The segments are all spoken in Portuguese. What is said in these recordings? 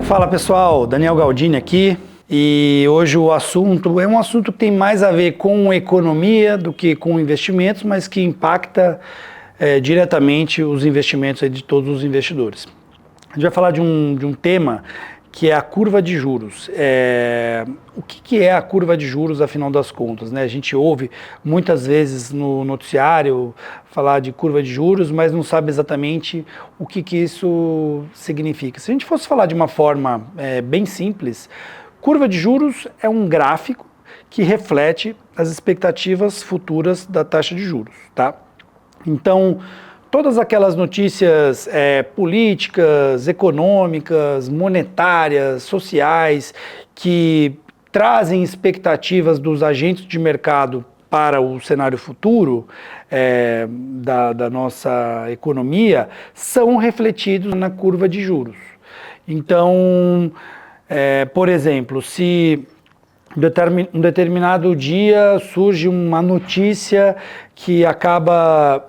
Fala pessoal, Daniel Galdini aqui e hoje o assunto é um assunto que tem mais a ver com economia do que com investimentos, mas que impacta diretamente os investimentos de todos os investidores. A gente vai falar de um tema que é a curva de juros. O que é a curva de juros, afinal das contas, né? A gente ouve muitas vezes no noticiário falar de curva de juros, mas não sabe exatamente o que isso significa. Se a gente fosse falar de uma forma bem simples, curva de juros é um gráfico que reflete as expectativas futuras da taxa de juros, tá? Então, todas aquelas notícias políticas, econômicas, monetárias, sociais, que trazem expectativas dos agentes de mercado para o cenário futuro da nossa economia, são refletidos na curva de juros. Então, por exemplo, se um determinado dia surge uma notícia que acaba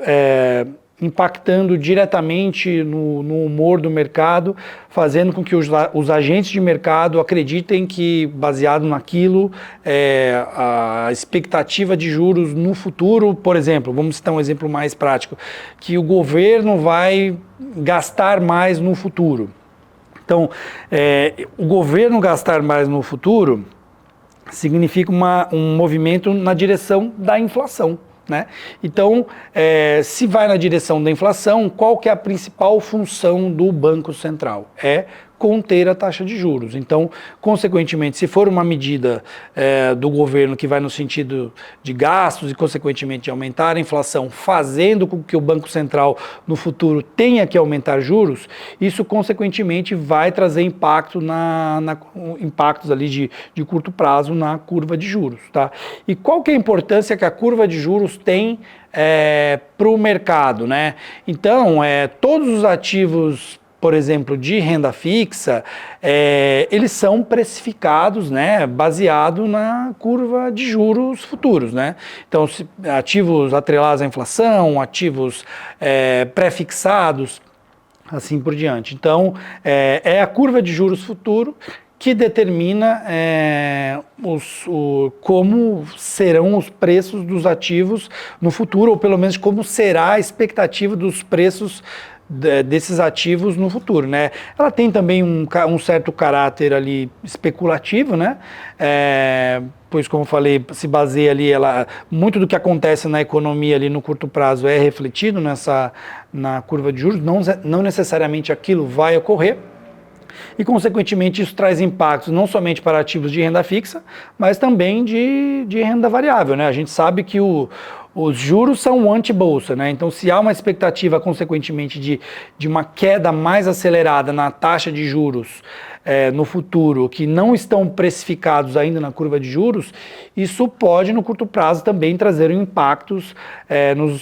impactando diretamente no humor do mercado, fazendo com que os agentes de mercado acreditem que, baseado naquilo, a expectativa de juros no futuro, por exemplo, vamos citar um exemplo mais prático, que o governo vai gastar mais no futuro. Então, o governo gastar mais no futuro significa um movimento na direção da inflação, né? Então, se vai na direção da inflação, qual que é a principal função do Banco Central? É conter a taxa de juros. Então, consequentemente, se for uma medida do governo que vai no sentido de gastos e, consequentemente, de aumentar a inflação, fazendo com que o Banco Central, no futuro, tenha que aumentar juros, isso, consequentemente, vai trazer impactos ali de curto prazo na curva de juros, tá? E qual que é a importância que a curva de juros tem para o mercado, né? Então, todos os ativos, por exemplo, de renda fixa, eles são precificados, né, baseado na curva de juros futuros, né? Então, ativos atrelados à inflação, ativos pré-fixados, assim por diante. Então, é a curva de juros futuro que determina como serão os preços dos ativos no futuro, ou pelo menos como será a expectativa dos preços desses ativos no futuro, né? Ela tem também um certo caráter ali especulativo, né? Pois, como eu falei, se baseia ali, muito do que acontece na economia ali no curto prazo é refletido na curva de juros, não necessariamente aquilo vai ocorrer. E, consequentemente, isso traz impactos não somente para ativos de renda fixa, mas também de renda variável, né? A gente sabe que os juros são um anti-bolsa, né? Então, se há uma expectativa, consequentemente, de uma queda mais acelerada na taxa de juros no futuro, que não estão precificados ainda na curva de juros, isso pode, no curto prazo, também trazer impactos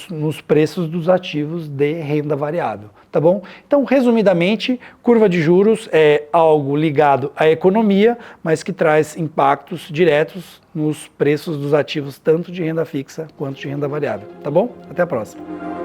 nos preços dos ativos de renda variável, tá bom? Então, resumidamente, curva de juros é algo ligado à economia, mas que traz impactos diretos nos preços dos ativos, tanto de renda fixa quanto de renda variável, tá bom? Até a próxima.